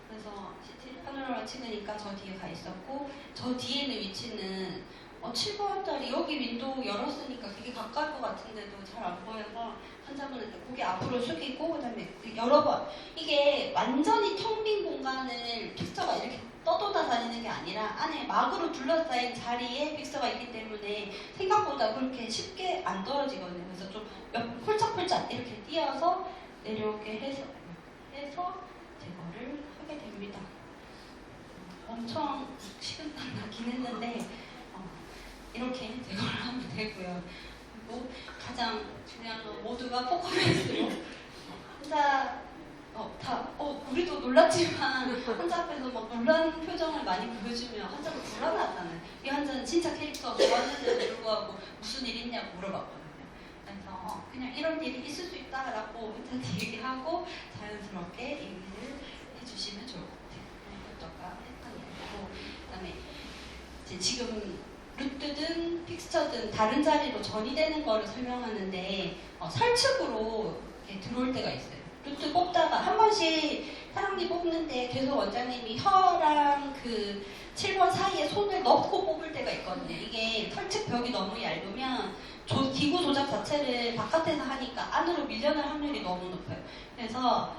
그래서 CT 파노라마 찍으니까 저 뒤에 가 있었고, 저 뒤에 있는 위치는 7번짜리 여기 윈도우 열었으니까 되게 가까울 것 같은데도 잘 안 보여서 환자분은 고개 앞으로 숙이고, 그다음에 여러 번, 이게 완전히 텅 빈 공간을 픽서가 이렇게 떠돌아 다니는 게 아니라 안에 막으로 둘러싸인 자리에 픽서가 있기 때문에 생각보다 그렇게 쉽게 안 떨어지거든요. 그래서 좀 홀짝홀짝 이렇게 띄어서 내려오게 해서 제거를 하게 됩니다. 엄청 식은땀 나긴 했는데 이렇게 제거를 하면 되고요. 그리고 가장 중요한 건 모두가 포커페이스로 혼자 우리도 놀랐지만 환자 앞에서 막 놀란 표정을 많이 보여주면 환자가 불안하잖아요. 이 환자는 진짜 캐릭터 좋았는데도 불구하고 무슨 일 있냐고 물어봤거든요. 그래서 그냥 이런 일이 있을 수 있다라고 환자한테 얘기하고 자연스럽게 얘기를 해주시면 좋을 것 같아요. 어떨까 했던 얘기고, 그다음에 이제 지금 루트든 픽스처든 다른 자리로 전이되는 거를 설명하는데 설측으로 이렇게 들어올 때가 있어요. 루트 뽑다가 한 번씩 사람들이 뽑는데 계속 원장님이 혀랑 그 7번 사이에 손을 넣고 뽑을 때가 있거든요. 이게 설측 벽이 너무 얇으면 기구 조작 자체를 바깥에서 하니까 안으로 밀려날 확률이 너무 높아요. 그래서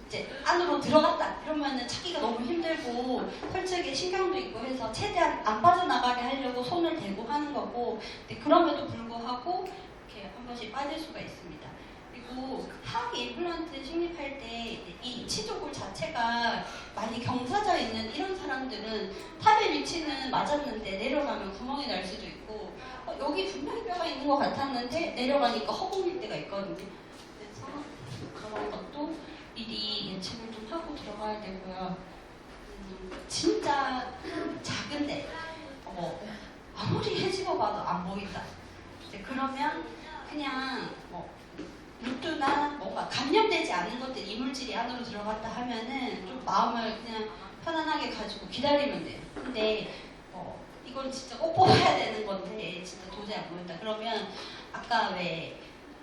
이제 안으로 들어갔다 이러면은 찾기가 너무 힘들고 설측에 신경도 있고 해서 최대한 안 빠져나가게 하려고 손을 대고 하는 거고, 근데 그럼에도 불구하고 이렇게 한 번씩 빠질 수가 있습니다. 그리고 하악 임플란트 식립할 때 이 치조골 자체가 많이 경사져 있는 이런 사람들은 탑의 위치는 맞았는데 내려가면 구멍이 날 수도 있고, 여기 분명히 뼈가 있는 것 같았는데 내려가니까 허공일 때가 있거든요. 그래서 그런 것도 미리 예측을 좀 하고 들어가야 되고요. 진짜 작은데 아무리 헤집어봐도 안 보인다. 이제 그러면 그냥 루트나 뭔가 감염되지 않은 것들, 이물질이 안으로 들어갔다 하면은 좀 마음을 그냥 편안하게 가지고 기다리면 돼요. 근데 이건 진짜 꼭 뽑아야 되는 건데 진짜 도저히 안 보인다. 그러면 아까 왜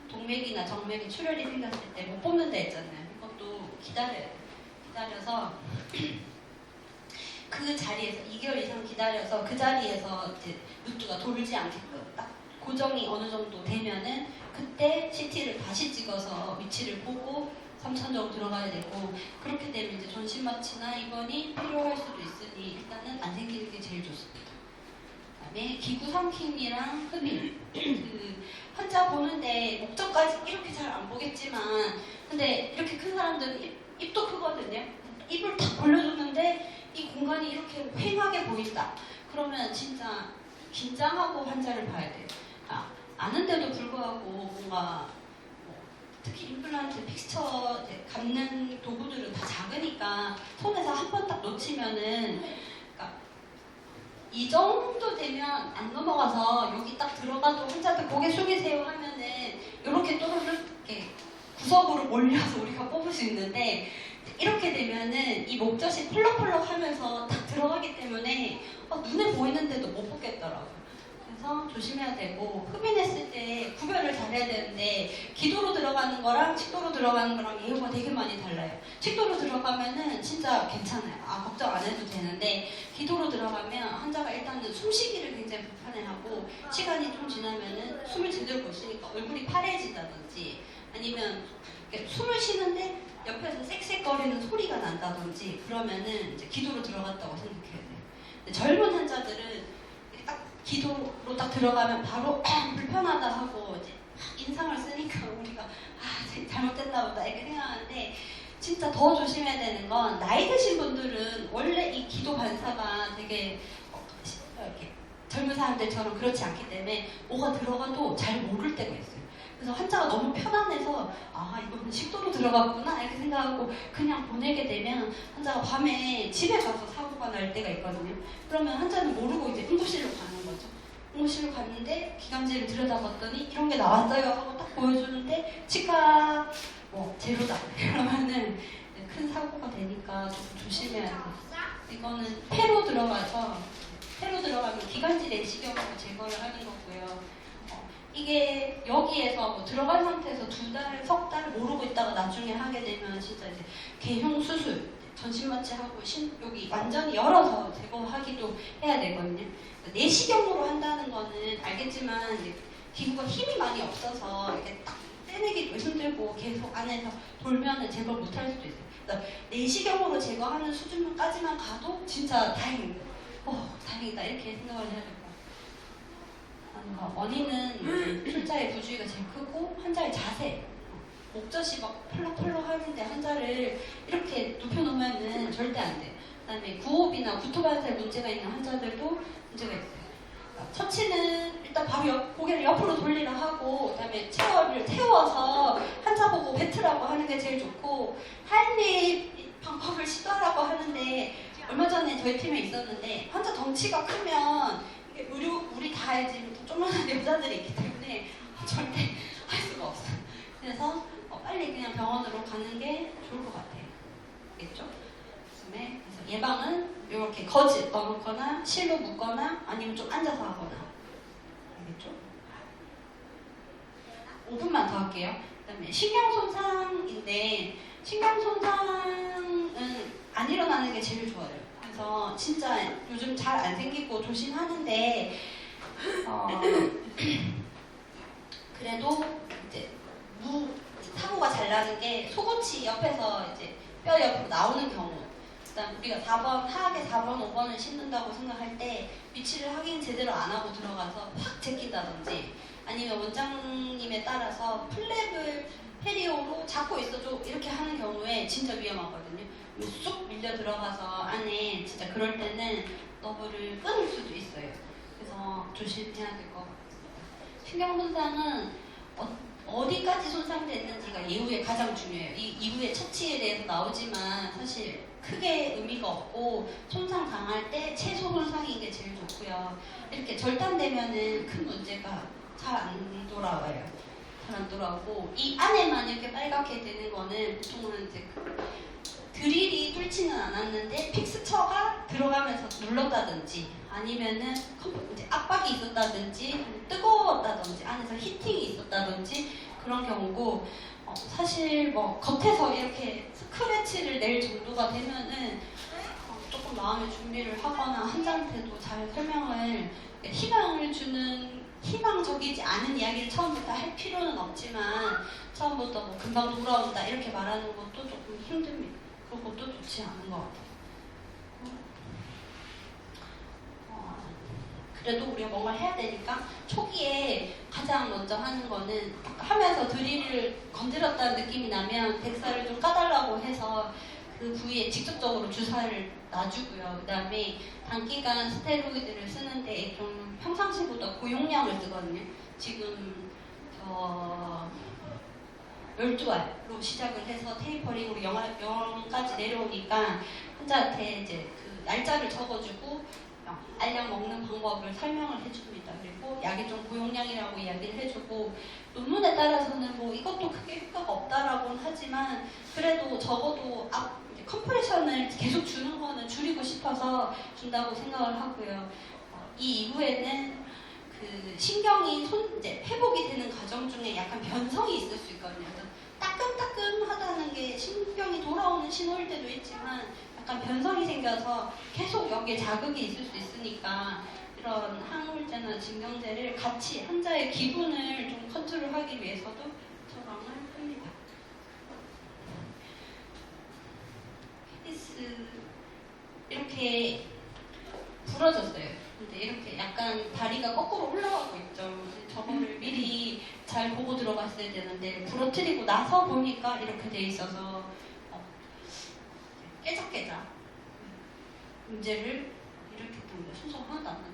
동맥이나 정맥에 출혈이 생겼을 때 못 뽑는다 했잖아요. 이것도 기다려서 그 자리에서 2개월 이상 기다려서 그 자리에서 이제 루트가 돌지 않게끔 딱 고정이 어느 정도 되면은 그때 CT를 다시 찍어서 위치를 보고 3차적으로 들어가야 되고, 그렇게 되면 이제 전신 마취나 입원이 필요할 수도 있으니 일단은 안 생기는 게 제일 좋습니다. 그다음에 기구 삼킴이랑 흡입, 그 환자 보는데 목젖까지 이렇게 잘 안 보겠지만 근데 이렇게 큰 사람들은 입도 크거든요. 입을 탁 벌려주는데 이 공간이 이렇게 휑하게 보인다. 그러면 진짜 긴장하고 환자를 봐야 돼요. 아는데도 불구하고 뭔가 특히 임플란트, 픽스처 감는 도구들은 다 작으니까 손에서 한 번 딱 놓치면은, 그러니까 이 정도 되면 안 넘어가서 여기 딱 들어가도 환자한테 고개 숙이세요 하면은 이렇게 또르르 이렇게 구석으로 몰려서 우리가 뽑을 수 있는데, 이렇게 되면은 이 목젖이 펄럭펄럭 하면서 딱 들어가기 때문에 눈에 보이는데도 못 뽑겠더라고요. 그래서 조심해야 되고, 흡인했을 때 구별을 잘해야 되는데 기도로 들어가는 거랑 칙도로 들어가는 거랑 예후가 되게 많이 달라요. 칙도로 들어가면은 진짜 괜찮아요. 걱정 안 해도 되는데 기도로 들어가면 환자가 일단은 숨쉬기를 굉장히 불편해하고, 시간이 좀 지나면은 숨을 제대로 못 쉬니까 얼굴이 파래진다든지 아니면 숨을 쉬는데 옆에서 쌕쌕거리는 소리가 난다든지 그러면은 이제 기도로 들어갔다고 생각해야 돼요. 근데 젊은 환자들은 기도로 딱 들어가면 바로 불편하다 하고 이제 인상을 쓰니까 우리가 잘못됐나 보다 이렇게 생각하는데, 진짜 더 조심해야 되는 건 나이 드신 분들은 원래 이 기도 반사가 되게 이렇게 젊은 사람들처럼 그렇지 않기 때문에 뭐가 들어가도 잘 모를 때가 있어요. 그래서 환자가 너무 편안해서 이거는 식도로 들어갔구나 이렇게 생각하고 그냥 보내게 되면 환자가 밤에 집에 가서 사고가 날 때가 있거든요. 그러면 환자는 모르고 이제 응급실로 가는 거죠. 응급실로 갔는데 기관지를 들여다봤더니 이런 게 나왔어요 하고 딱 보여주는데 치과 제로다 그러면은 큰 사고가 되니까 좀 조심해야 돼요. 이거는 폐로 들어가면 기관지 내시경으로 제거를 하는 거고요. 이게 여기에서 들어간 상태에서 2달, 석 달 모르고 있다가 나중에 하게 되면 진짜 이제 개흉 수술, 전신마취하고 여기 완전히 열어서 제거하기도 해야 되거든요. 내시경으로 한다는 거는 알겠지만 이제 기구가 힘이 많이 없어서 이렇게 딱 떼내기도 힘들고 계속 안에서 돌면은 제거 못할 수도 있어요. 그러니까 내시경으로 제거하는 수준까지만 가도 진짜 다행입니다. 다행이다 이렇게 생각을 해야 될 것 같아요. 원인은 환자의 부주의가 제일 크고 환자의 자세. 목젖이 막 펄럭펄럭 하는데 환자를 이렇게 눕혀놓으면 절대 안 돼요. 그다음에 구호흡이나 구토반살 문제가 있는 환자들도 문제가 있어요. 처치는 일단 바로 고개를 옆으로 돌리라 하고, 그다음에 체어를 태워서 환자 보고 뱉으라고 하는 게 제일 좋고, 한입 방법을 시도하라고 하는데, 얼마 전에 저희 팀에 있었는데 환자 덩치가 크면 이게 우리 다 알지 조그만한 여자들이 있기 때문에 절대 할 수가 없어요. 그래서 빨리 그냥 병원으로 가는 게 좋을 것 같아요. 알겠죠? 그래서 예방은 이렇게 거즈 넣어놓거나 실로 묶거나 아니면 좀 앉아서 하거나. 알겠죠? 5분만 더 할게요. 그다음에 신경손상인데 신경손상은 안 일어나는 게 제일 좋아요. 그래서 진짜 요즘 잘 안 생기고 조심하는데 그래도 이제 사고가 잘 나는 게 속옷이 옆에서 이제 뼈 옆으로 나오는 경우. 그다음 우리가 4번 하악에 4번 5번을 신는다고 생각할 때 위치를 확인 제대로 안 하고 들어가서 확 제낀다든지, 아니면 원장님에 따라서 플랩을 페리오로 잡고 있어줘 이렇게 하는 경우에 진짜 위험하거든요. 쑥 밀려 들어가서 안에 진짜 그럴 때는 너브를 끊을 수도 있어요. 그래서 조심해야 될 것 같아요. 신경손상은 어디까지 손상됐는지가 이후에 가장 중요해요. 이 이후에 처치에 대해서 나오지만 사실 크게 의미가 없고, 손상 당할 때 최소 손상인 게 제일 좋고요. 이렇게 절단되면은 큰 문제가 잘 안 돌아와요. 잘 안 돌아오고, 이 안에만 이렇게 빨갛게 되는 거는 보통은 이제 드릴이 뚫지는 않았는데 픽스처가 들어가면서 눌렀다든지, 아니면은 이제 압박이 있었다든지, 뜨거웠다든지, 안에서 히팅이 있었다든지 그런 경우고, 사실 겉에서 이렇게 스크래치를 낼 정도가 되면은 조금 마음의 준비를 하거나 환자한테도 잘 설명을, 희망을 주는 희망적이지 않은 이야기를 처음부터 할 필요는 없지만 처음부터 금방 돌아온다 이렇게 말하는 것도 조금 힘듭니다. 그것도 좋지 않은 것 같아요. 그래도 우리가 뭔가 해야 되니까 초기에 가장 먼저 하는 거는 하면서 드릴을 건드렸다는 느낌이 나면 백사를 좀 까달라고 해서 그 부위에 직접적으로 주사를 놔주고요. 그 다음에 단기간 스테로이드를 쓰는데 좀 평상시보다 고용량을 쓰거든요. 지금 12알로 시작을 해서 테이퍼링으로 0까지 내려오니까 환자한테 이제 그 날짜를 적어주고 알약 먹는 방법을 설명을 해줍니다. 그리고 약이 좀 고용량이라고 이야기를 해주고, 논문에 따라서는 이것도 크게 효과가 없다라고는 하지만 그래도 적어도 컴프레션을 계속 주는 거는 줄이고 싶어서 준다고 생각을 하고요. 이 이후에는 그 신경이 이제 회복이 되는 과정 중에 약간 변성이 있을 수 있거든요. 따끔따끔하다는 게 신경이 돌아오는 신호일 때도 있지만 약간 변성이 생겨서 계속 여기에 자극이 있을 수 있으니까 이런 항우울제나 진경제를 같이 환자의 기분을 좀 컨트롤하기 위해서도 처방을 합니다. 페니스 이렇게 부러졌어요. 근데 이렇게 약간 다리가 거꾸로 올라가고 있죠. 저거를 미리 잘 보고 들어갔어야 되는데 부러뜨리고 나서 보니까 이렇게 돼 있어서 깨작깨작 문제를 일으켰던 순서가 하나도 안 나요.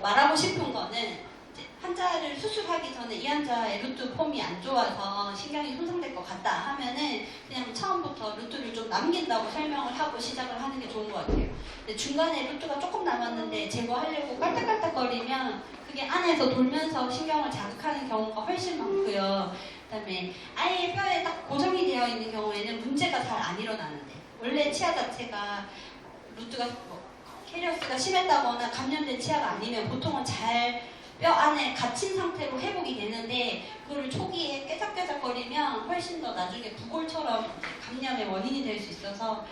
말하고 싶은 거는 이제 환자를 수술하기 전에 이 환자의 루트 폼이 안 좋아서 신경이 손상될 것 같다 하면은 그냥 처음부터 루트를 좀 남긴다고 설명을 하고 시작을 하는 게 좋은 것 같아요. 근데 중간에 루트가 조금 남았는데 제거하려고 깔딱깔딱거리면 그게 안에서 돌면서 신경을 자극하는 경우가 훨씬 많고요. 그다음에 아예 뼈에 딱 고정이 되어 있는 경우에는 문제가 잘 안 일어나는데, 원래 치아 자체가 루트가 캐리어스가 심했다거나 감염된 치아가 아니면 보통은 잘 뼈 안에 갇힌 상태로 회복이 되는데 그거를 초기에 깨작깨작거리면 훨씬 더 나중에 부골처럼 감염의 원인이 될 수 있어서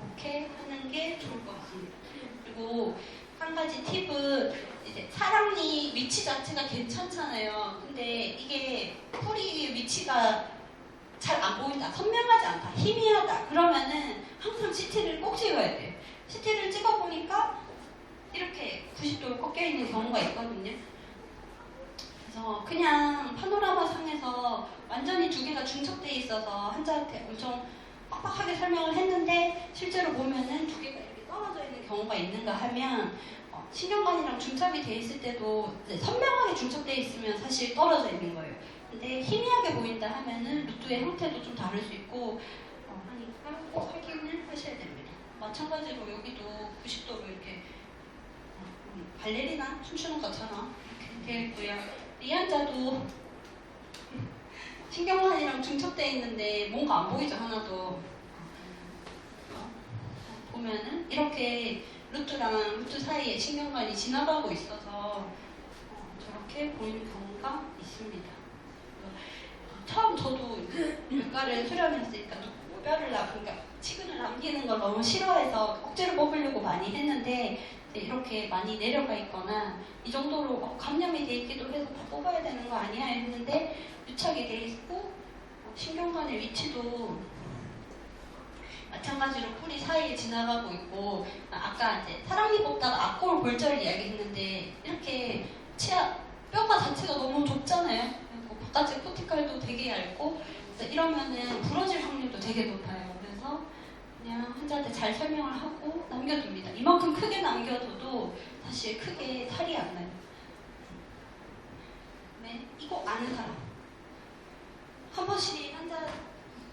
그렇게 하는 게 좋을 것 같습니다. 그리고 한 가지 팁은 이제 사랑니 위치 자체가 괜찮잖아요. 근데 이게 뿌리 위치가 잘 안 보인다, 선명하지 않다, 희미하다 그러면은 항상 CT를 꼭 찍어야 돼요. CT를 찍어보니까 이렇게 90도로 꺾여 있는 경우가 있거든요. 그래서 그냥 파노라마 상에서 완전히 두 개가 중첩되어 있어서 환자한테 엄청 빡빡하게 설명을 했는데 실제로 보면은 두 개가 이렇게 떨어져 있는 경우가 있는가 하면 신경관이랑 중첩이 돼 있을 때도 선명하게 중첩되어 있으면 사실 떨어져 있는 거예요. 근데 희미하게 보인다 하면은 루트의 형태도 좀 다를 수 있고 하니까 꼭 확인을 하셔야 됩니다. 마찬가지로 여기도 90도로 이렇게 발레리나 춤추는 것처럼 이렇게 되어 있고요. 이 환자도 신경관이랑 중첩되어 있는데 뭔가 안 보이죠, 하나도. 보면은 이렇게 루트랑 루트 사이에 신경관이 지나가고 있어서 저렇게 보이는 경우가 있습니다. 처음 저도 뼈를 수련했으니까 뼈를 그러니까 치근을 남기는 걸 너무 싫어해서 억지로 뽑으려고 많이 했는데 이렇게 많이 내려가 있거나 이 정도로 감염이 돼 있기도 해서 다 뽑아야 되는 거 아니야 했는데 유착이 돼 있고 신경관의 위치도 마찬가지로 뿌리 사이에 지나가고 있고 아까 이제 사랑니 뽑다가 앞골 골절 이야기했는데 이렇게 뼈가 자체가 너무 좁잖아요. 그리고 바깥의 코티칼도 되게 얇고 이러면은 부러질 확률도 되게 높아요. 그래서 그냥 환자한테 잘 설명을 하고 남겨둡니다. 이만큼 크게 남겨둬도 사실 크게 살이 안 나요. 네, 이거 아는 사람. 한 번씩 환자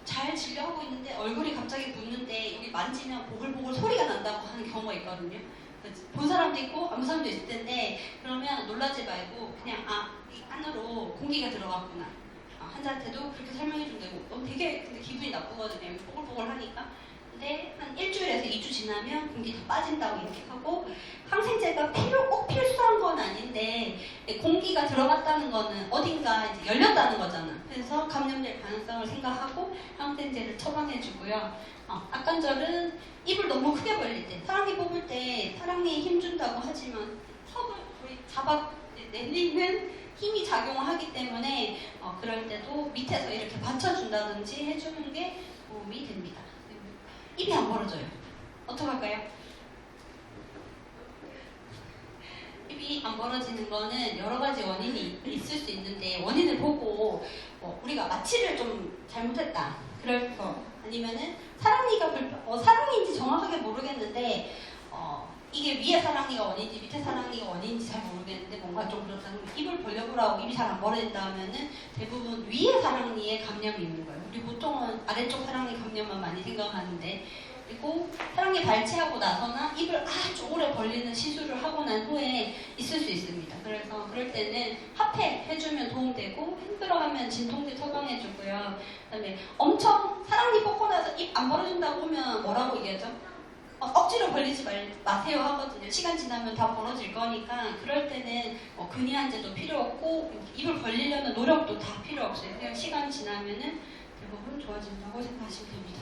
잘 진료하고 있는데 얼굴이 갑자기 붓는데 여기 만지면 보글보글 소리가 난다고 하는 경우가 있거든요. 본 사람도 있고 안 본 사람도 있을 텐데 그러면 놀라지 말고 그냥 이 안으로 공기가 들어갔구나. 환자한테도 그렇게 설명해 준다고. 되게 근데 기분이 나쁘거든요. 보글보글 하니까. 근데 한 일주일에서 2주 지나면 공기 다 빠진다고 이렇게 하고 항생제가 꼭 필수한 건 아닌데 공기가 들어갔다는 거는 어딘가 이제 열렸다는 거잖아. 그래서 감염될 가능성을 생각하고 항생제를 처방해 주고요. 악관절은 입을 너무 크게 벌릴 때 사랑니 뽑을 때 사랑니에 힘 준다고 하지만 턱을 거의 잡아 내리는 힘이 작용하기 때문에 그럴 때도 밑에서 이렇게 받쳐준다든지 해주는 게 도움이 됩니다. 입이 안 벌어져요. 어떡할까요? 입이 안 벌어지는 거는 여러 가지 원인이 있을 수 있는데 원인을 보고 우리가 마취를 좀 잘못했다. 그럴 거 아니면은 사랑니가 사랑니인지 정확하게 모르겠는데 이게 위에 사랑니가 원인지 밑에 사랑니가 원인지 잘 모르겠는데 뭔가 좀 그렇다면 입을 벌려보라고 입이 잘 안 벌어진다 하면은 대부분 위에 사랑니에 감염이 있는 거예요. 우리 보통은 아래쪽 사랑니 감염만 많이 생각하는데 그리고 사랑니 발치하고 나서나 입을 아주 오래 벌리는 시술을 하고 난 후에 있을 수 있습니다. 그래서 그럴 때는 핫팩 해주면 도움되고 힘들어하면 진통제 처방해주고요. 그다음에 엄청 사랑니 뽑고 나서 입 안 벌어진다고 하면 뭐라고 얘기하죠? 억지로 벌리지 마세요 하거든요. 시간 지나면 다 벌어질 거니까 그럴 때는 근이한제도 필요 없고 입을 벌리려는 노력도 다 필요 없어요. 그냥 시간 지나면은 대부분 좋아진다고 생각하시면 됩니다.